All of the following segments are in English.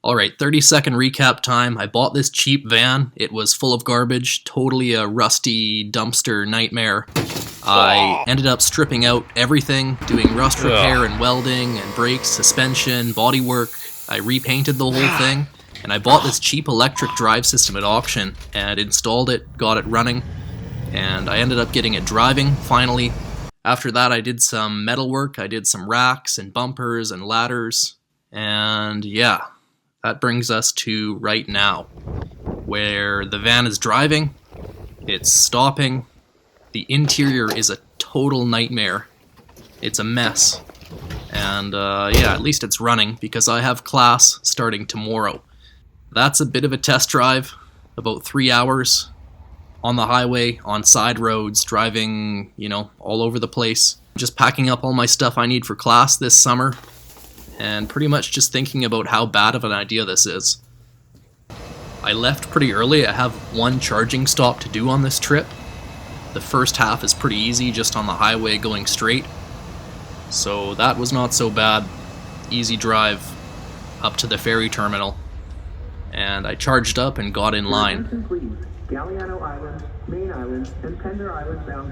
Alright, 30-second recap time. I bought this cheap van. It was full of garbage, totally a rusty dumpster nightmare. I ended up stripping out everything, doing rust repair and welding and brakes, suspension, bodywork. I repainted the whole thing, and I bought this cheap electric drive system at auction and installed it, got it running, and I ended up getting it driving, finally. After that I did some metal work, I did some racks and bumpers and ladders, and yeah. That brings us to right now, where the van is driving, it's stopping, the interior is a total nightmare, it's a mess, and yeah, at least it's running because I have class starting tomorrow. That's a bit of a test drive, about 3 hours, on the highway, on side roads, driving, all over the place, just packing up all my stuff I need for class this summer, and pretty much just thinking about how bad of an idea this is. I left pretty early. I have one charging stop to do on this trip. The first half is pretty easy, just on the highway going straight. So that was not so bad. Easy drive up to the ferry terminal. And I charged up and got in line.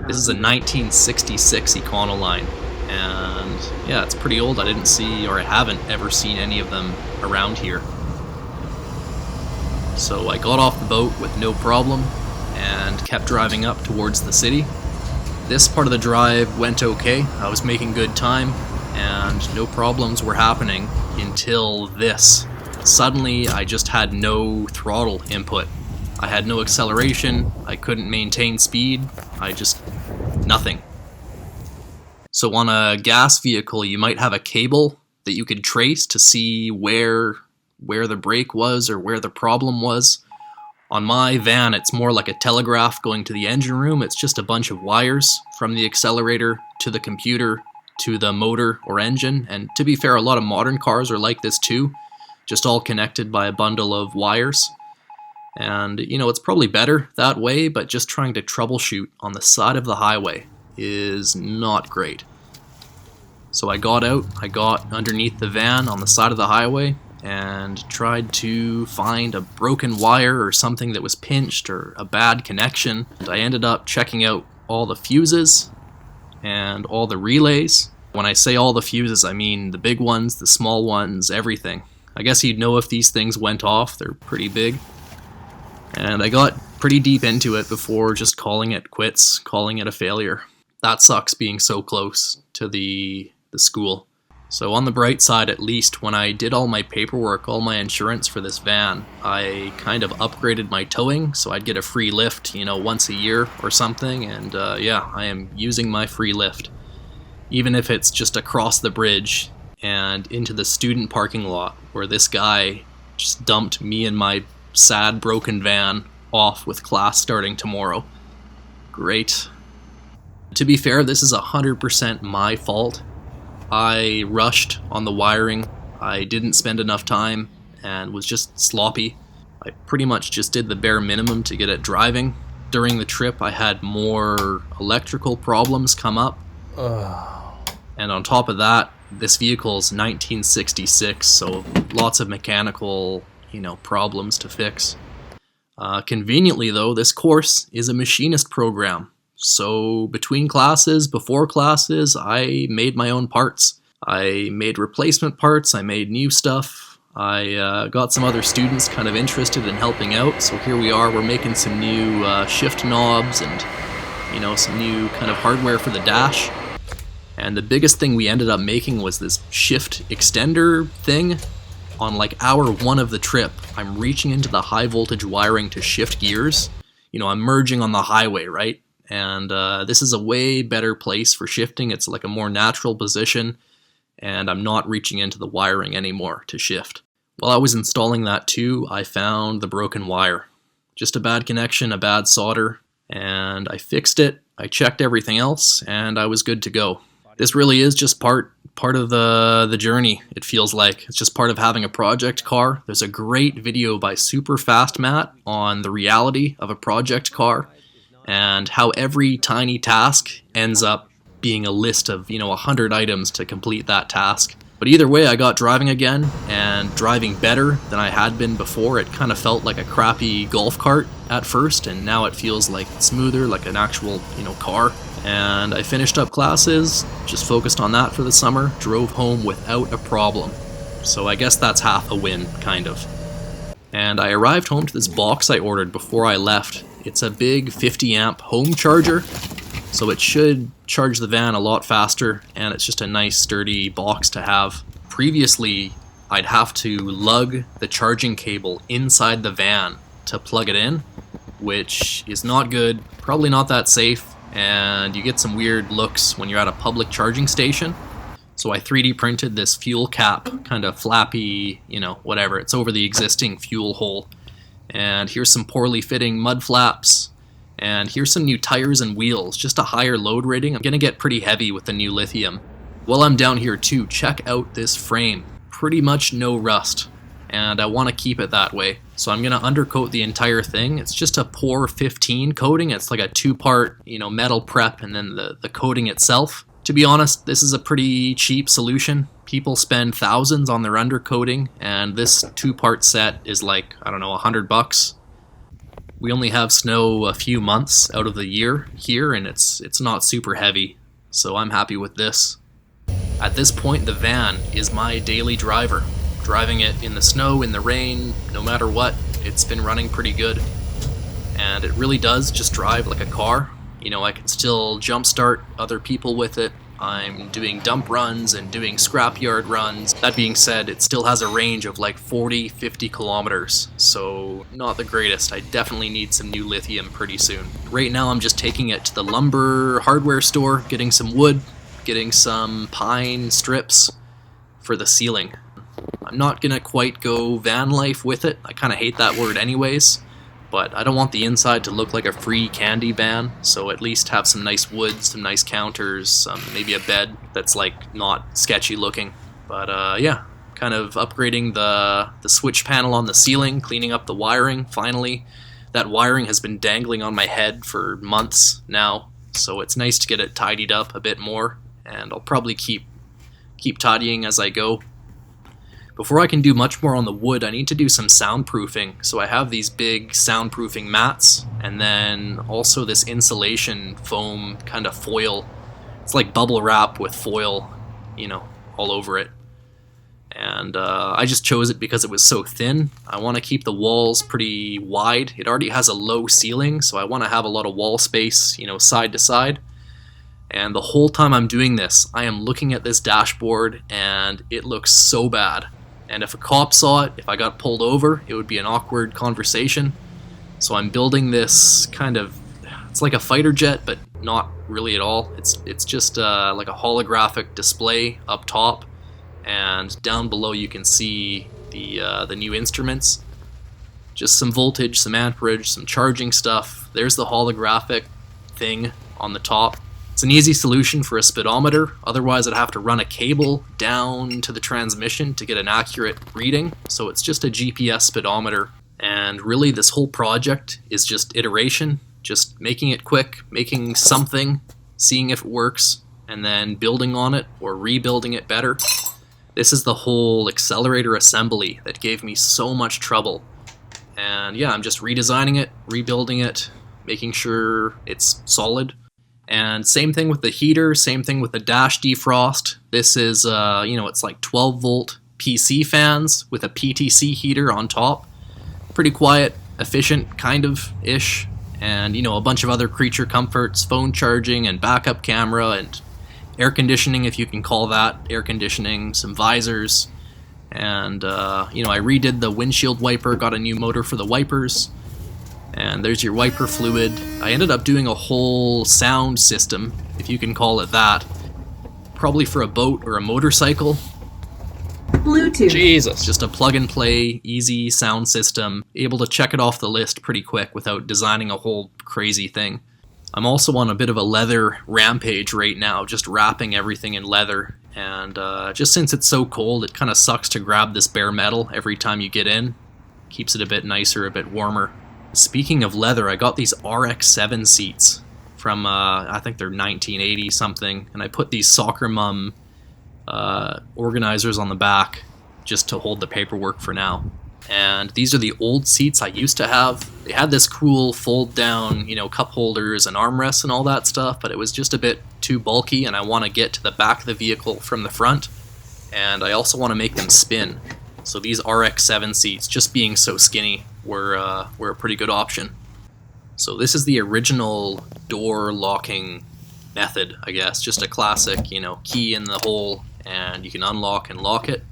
This is a 1966 Econoline. And yeah, it's pretty old. I didn't see, or I haven't ever seen any of them around here. So I got off the boat with no problem and kept driving up towards the city. This part of the drive went okay. I was making good time and no problems were happening until this. Suddenly I just had no throttle input. I had no acceleration, I couldn't maintain speed, nothing. So on a gas vehicle, you might have a cable that you could trace to see where the brake was or where the problem was. On my van, it's more like a telegraph going to the engine room. It's just a bunch of wires from the accelerator to the computer to the motor or engine. And to be fair, a lot of modern cars are like this too, just all connected by a bundle of wires. And, it's probably better that way, but just trying to troubleshoot on the side of the highway is not great. So I got out, I got underneath the van on the side of the highway and tried to find a broken wire or something that was pinched or a bad connection. And I ended up checking out all the fuses and all the relays. When I say all the fuses, I mean the big ones, the small ones, everything. I guess you'd know if these things went off, they're pretty big. And I got pretty deep into it before just calling it quits, calling it a failure. That sucks being so close to the school. So on the bright side, at least, when I did all my paperwork, all my insurance for this van, I kind of upgraded my towing, so I'd get a free lift, once a year or something, and yeah, I am using my free lift. Even if it's just across the bridge and into the student parking lot, where this guy just dumped me and my sad, broken van off with class starting tomorrow. Great. To be fair, this is 100% my fault. I rushed on the wiring, I didn't spend enough time, and was just sloppy. I pretty much just did the bare minimum to get it driving. During the trip, I had more electrical problems come up. And on top of that, this vehicle's 1966, so lots of mechanical, problems to fix. Conveniently though, this course is a machinist program. So between classes, before classes, I made my own parts. I made replacement parts, I made new stuff. I got some other students kind of interested in helping out, so here we are, we're making some new shift knobs and, some new kind of hardware for the dash. And the biggest thing we ended up making was this shift extender thing. On like hour 1 of the trip, I'm reaching into the high voltage wiring to shift gears. I'm merging on the highway, right? And this is a way better place for shifting. It's like a more natural position, and I'm not reaching into the wiring anymore to shift. While I was installing that too, I found the broken wire. Just a bad connection, a bad solder, and I fixed it, I checked everything else, and I was good to go. This really is just part of the journey, it feels like. It's just part of having a project car. There's a great video by Super Fast Matt on the reality of a project car and how every tiny task ends up being a list of, 100 items to complete that task. But either way, I got driving again, and driving better than I had been before. It kind of felt like a crappy golf cart at first, and now it feels like smoother, like an actual, car. And I finished up classes, just focused on that for the summer, drove home without a problem. So I guess that's half a win, kind of. And I arrived home to this box I ordered before I left. It's a big 50 amp home charger, so it should charge the van a lot faster, and it's just a nice sturdy box to have. Previously, I'd have to lug the charging cable inside the van to plug it in, which is not good, probably not that safe, and you get some weird looks when you're at a public charging station. So I 3D printed this fuel cap, kind of flappy, whatever. It's over the existing fuel hole. And here's some poorly fitting mud flaps. And here's some new tires and wheels, just a higher load rating. I'm gonna get pretty heavy with the new lithium. While I'm down here too, check out this frame. Pretty much no rust. And I want to keep it that way. So I'm gonna undercoat the entire thing. It's just a POR 15 coating. It's like a 2-part, metal prep and then the coating itself. To be honest, this is a pretty cheap solution. People spend thousands on their undercoating, and this 2-part set is like, I don't know, $100. We only have snow a few months out of the year here, and it's not super heavy, so I'm happy with this. At this point, the van is my daily driver. Driving it in the snow, in the rain, no matter what, it's been running pretty good. And it really does just drive like a car. I can still jumpstart other people with it. I'm doing dump runs and doing scrapyard runs. That being said, it still has a range of like 40, 50 kilometers, so not the greatest. I definitely need some new lithium pretty soon. Right now I'm just taking it to the lumber hardware store, getting some wood, getting some pine strips for the ceiling. I'm not gonna quite go van life with it. I kind of hate that word anyways. But I don't want the inside to look like a free candy van, so at least have some nice wood, some nice counters, maybe a bed that's like not sketchy looking. But yeah, kind of upgrading the switch panel on the ceiling, cleaning up the wiring, finally. That wiring has been dangling on my head for months now, so it's nice to get it tidied up a bit more, and I'll probably keep tidying as I go. Before I can do much more on the wood, I need to do some soundproofing. So I have these big soundproofing mats, and then also this insulation foam kind of foil. It's like bubble wrap with foil, all over it. And I just chose it because it was so thin. I want to keep the walls pretty wide. It already has a low ceiling, so I want to have a lot of wall space, side to side. And the whole time I'm doing this, I am looking at this dashboard, and it looks so bad. And if a cop saw it, if I got pulled over, it would be an awkward conversation. So I'm building this kind of, it's like a fighter jet, but not really at all. It's just like a holographic display up top, and down below you can see the new instruments. Just some voltage, some amperage, some charging stuff. There's the holographic thing on the top. It's an easy solution for a speedometer, otherwise I'd have to run a cable down to the transmission to get an accurate reading, so it's just a GPS speedometer. And really this whole project is just iteration, just making it quick, making something, seeing if it works, and then building on it or rebuilding it better. This is the whole accelerator assembly that gave me so much trouble. And yeah, I'm just redesigning it, rebuilding it, making sure it's solid. And same thing with the heater, same thing with the dash defrost. This is, it's like 12 volt PC fans with a PTC heater on top. Pretty quiet, efficient, kind of-ish. And, a bunch of other creature comforts, phone charging and backup camera and air conditioning, if you can call that air conditioning, some visors. And, I redid the windshield wiper, got a new motor for the wipers. And there's your wiper fluid. I ended up doing a whole sound system, if you can call it that. Probably for a boat or a motorcycle. Bluetooth. Jesus. Just a plug-and-play, easy sound system. Able to check it off the list pretty quick without designing a whole crazy thing. I'm also on a bit of a leather rampage right now, just wrapping everything in leather. And just since it's so cold, it kind of sucks to grab this bare metal every time you get in. Keeps it a bit nicer, a bit warmer. Speaking of leather, I got these RX-7 seats from, I think they're 1980 something, and I put these Soccer Mum organizers on the back just to hold the paperwork for now. And these are the old seats I used to have. They had this cool fold down, cup holders and armrests and all that stuff, but it was just a bit too bulky, and I want to get to the back of the vehicle from the front, and I also want to make them spin. So these RX-7 seats, just being so skinny, were a pretty good option. So this is the original door locking method, I guess. Just a classic, key in the hole, and you can unlock and lock it.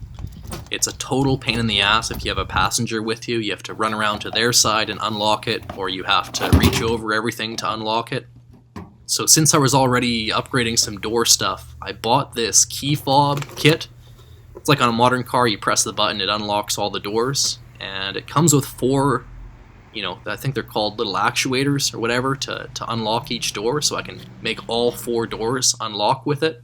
It's a total pain in the ass if you have a passenger with you. You have to run around to their side and unlock it, or you have to reach over everything to unlock it. So since I was already upgrading some door stuff, I bought this key fob kit. It's like on a modern car, you press the button, it unlocks all the doors, and it comes with 4, I think they're called little actuators or whatever to unlock each door, so I can make all 4 doors unlock with it.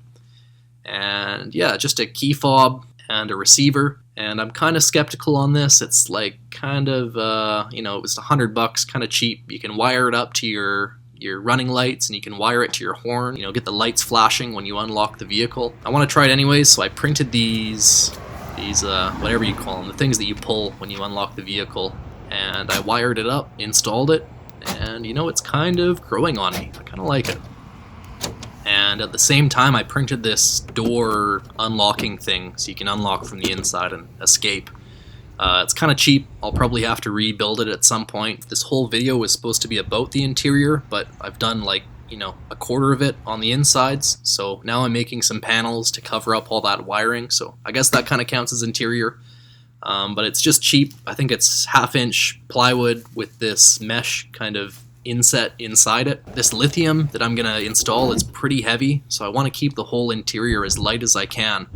And yeah, just a key fob and a receiver, and I'm kind of skeptical on this. It's like kind of, it was $100, kind of cheap. You can wire it up to your running lights, and you can wire it to your horn, get the lights flashing when you unlock the vehicle. I want to try it anyways, so I printed these whatever you call them, the things that you pull when you unlock the vehicle, and I wired it up, installed it, and it's kind of growing on me. I kind of like it. And at the same time, I printed this door unlocking thing so you can unlock from the inside and escape. It's kind of cheap. I'll probably have to rebuild it at some point. This whole video was supposed to be about the interior, but I've done a quarter of it on the insides. So now I'm making some panels to cover up all that wiring. So I guess that kind of counts as interior. But it's just cheap. I think it's 1/2-inch plywood with this mesh kind of inset inside it. This lithium that I'm going to install is pretty heavy, so I want to keep the whole interior as light as I can.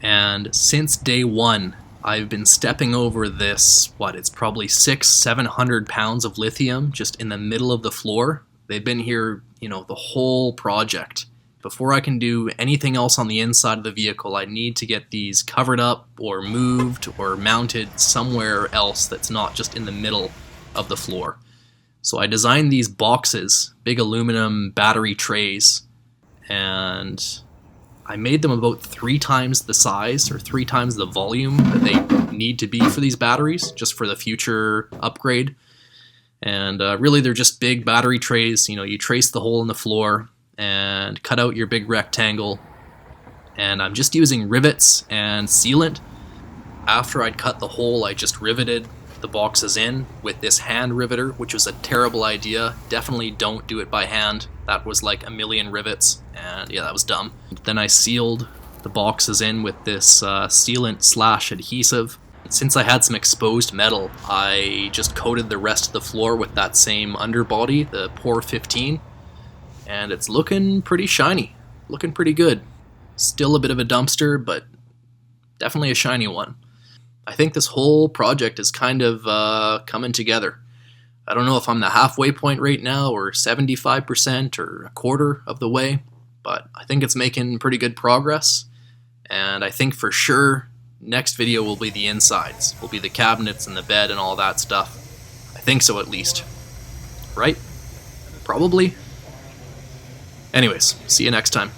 And since day one, I've been stepping over this, it's probably 600-700 pounds of lithium just in the middle of the floor. They've been here, the whole project. Before I can do anything else on the inside of the vehicle, I need to get these covered up or moved or mounted somewhere else that's not just in the middle of the floor. So I designed these boxes, big aluminum battery trays, and I made them about 3 times the size or 3 times the volume that they need to be for these batteries, just for the future upgrade. And really they're just big battery trays. You trace the hole in the floor and cut out your big rectangle. And I'm just using rivets and sealant. After I'd cut the hole, I just riveted the boxes in with this hand riveter, which was a terrible idea. Definitely don't do it by hand. That was like 1,000,000 rivets, and yeah, that was dumb. Then I sealed the boxes in with this sealant/adhesive. Since I had some exposed metal, I just coated the rest of the floor with that same underbody, the POR 15, and it's looking pretty shiny, looking pretty good. Still a bit of a dumpster, but definitely a shiny one. I think this whole project is kind of coming together. I don't know if I'm the halfway point right now, or 75% or a quarter of the way, but I think it's making pretty good progress. And I think for sure next video will be the insides, will be the cabinets and the bed and all that stuff. I think so, at least. Right? Probably. Anyways, see you next time.